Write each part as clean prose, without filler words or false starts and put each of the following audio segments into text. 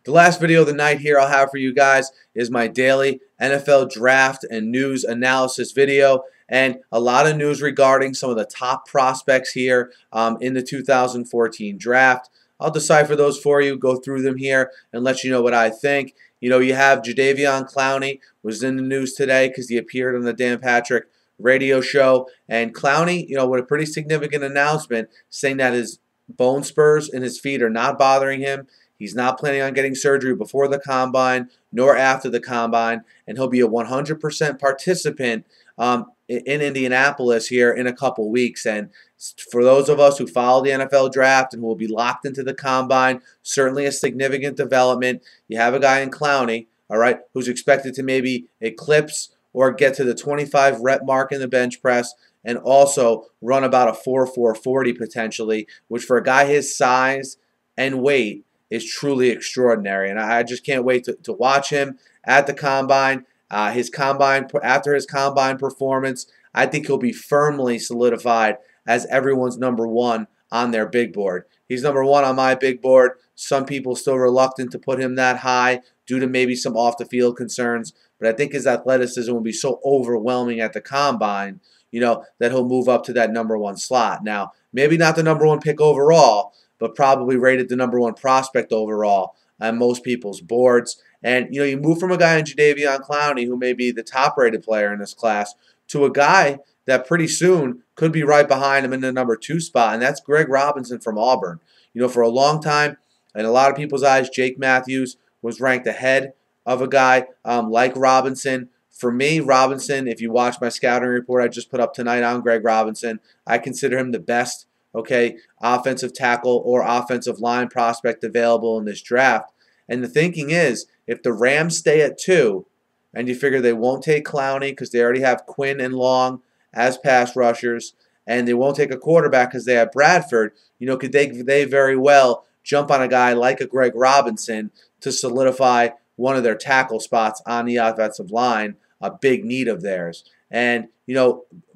The last video of the night here I'll have for you guys is my daily NFL draft and news analysis video, and a lot of news regarding some of the top prospects here in the 2014 draft. I'll decipher those for you, go through them here, and let you know what I think. You have Jadeveon Clowney was in the news today because he appeared on the Dan Patrick radio show, and Clowney, with a pretty significant announcement saying that his bone spurs in his feet are not bothering him. He's not planning on getting surgery before the combine nor after the combine, and he'll be a 100% participant in Indianapolis here in a couple weeks. And for those of us who follow the NFL draft and who will be locked into the combine, certainly a significant development. You have a guy in Clowney, all right, who's expected to maybe eclipse or get to the 25 rep mark in the bench press, and also run about a 4.40 potentially, which for a guy his size and weight is truly extraordinary. And I just can't wait to watch him at the combine. After his combine performance, I think he'll be firmly solidified as everyone's number one on their big board. He's number one on my big board. Some people still reluctant to put him that high due to maybe some off-the-field concerns, but I think his athleticism will be so overwhelming at the combine, that he'll move up to that number one slot. Now, maybe not the number one pick overall, but probably rated the number one prospect overall on most people's boards. And, you move from a guy in Jadeveon Clowney, who may be the top-rated player in this class, to a guy that pretty soon could be right behind him in the number 2 spot, and that's Greg Robinson from Auburn. For a long time, in a lot of people's eyes, Jake Matthews was ranked ahead of a guy like Robinson. For me, Robinson, if you watch my scouting report I just put up tonight on Greg Robinson, I consider him the best, offensive tackle or offensive line prospect available in this draft. And the thinking is, if the Rams stay at 2, and you figure they won't take Clowney because they already have Quinn and Long as pass rushers, and they won't take a quarterback because they have Bradford, could they very well jump on a guy like a Greg Robinson to solidify one of their tackle spots on the offensive line, a big need of theirs. And,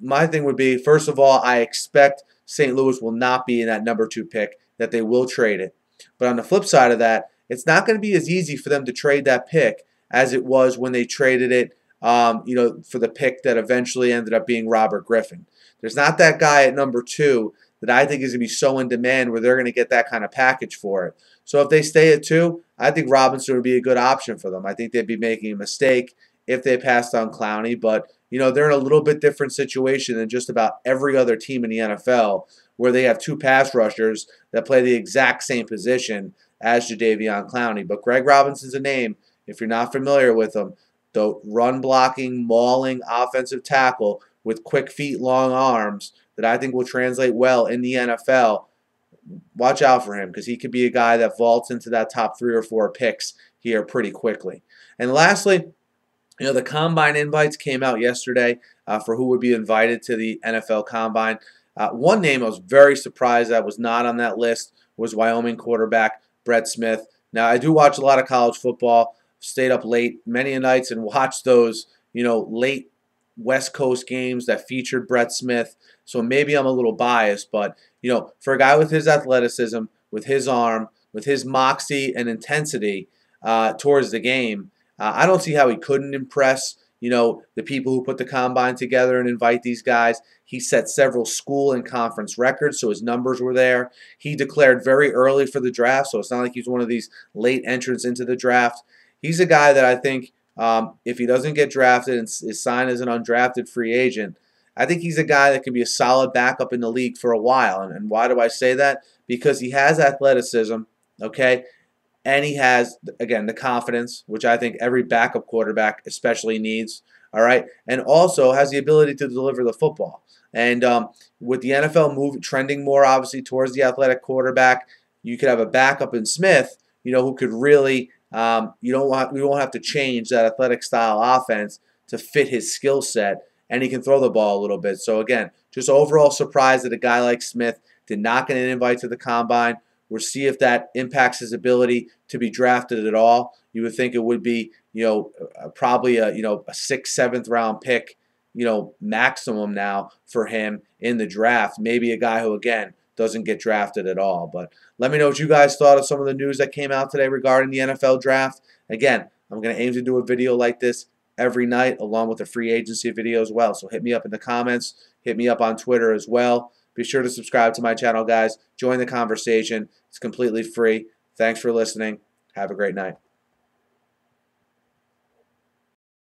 my thing would be, first of all, I expect St. Louis will not be in that number 2 pick, that they will trade it. But on the flip side of that, it's not going to be as easy for them to trade that pick as it was when they traded it, for the pick that eventually ended up being Robert Griffin. There's not that guy at number 2 that I think is going to be so in demand where they're going to get that kind of package for it. So if they stay at 2, I think Robinson would be a good option for them. I think they'd be making a mistake if they passed on Clowney, but they're in a little bit different situation than just about every other team in the NFL, where they have 2 pass rushers that play the exact same position as Jadeveon Clowney. But Greg Robinson's a name, if you're not familiar with him, the run-blocking, mauling offensive tackle with quick feet, long arms that I think will translate well in the NFL. Watch out for him, because he could be a guy that vaults into that top 3 or 4 picks here pretty quickly. And lastly, the combine invites came out yesterday for who would be invited to the NFL combine. One name I was very surprised that was not on that list was Wyoming quarterback Brett Smith. Now, I do watch a lot of college football, stayed up late many nights and watched those, late West Coast games that featured Brett Smith. So maybe I'm a little biased, but, for a guy with his athleticism, with his arm, with his moxie and intensity towards the game, I don't see how he couldn't impress, the people who put the combine together and invite these guys. He set several school and conference records, so his numbers were there. He declared very early for the draft, so it's not like he's one of these late entrants into the draft. He's a guy that I think, if he doesn't get drafted and is signed as an undrafted free agent, I think he's a guy that can be a solid backup in the league for a while. And why do I say that? Because he has athleticism, and he has, again, the confidence, which I think every backup quarterback especially needs, all right, and also has the ability to deliver the football. And with the NFL trending more, obviously, towards the athletic quarterback, you could have a backup in Smith, who could really, we won't have to change that athletic style offense to fit his skill set, and he can throw the ball a little bit. So, again, just overall surprised that a guy like Smith did not get an invite to the combine. We'll see if that impacts his ability to be drafted at all. You would think it would be, probably a 6th, 7th round pick, maximum now for him in the draft. Maybe a guy who, again, doesn't get drafted at all. But let me know what you guys thought of some of the news that came out today regarding the NFL draft. Again, I'm going to aim to do a video like this every night along with a free agency video as well. So hit me up in the comments. Hit me up on Twitter as well. Be sure to subscribe to my channel, guys. Join the conversation. It's completely free. Thanks for listening. Have a great night.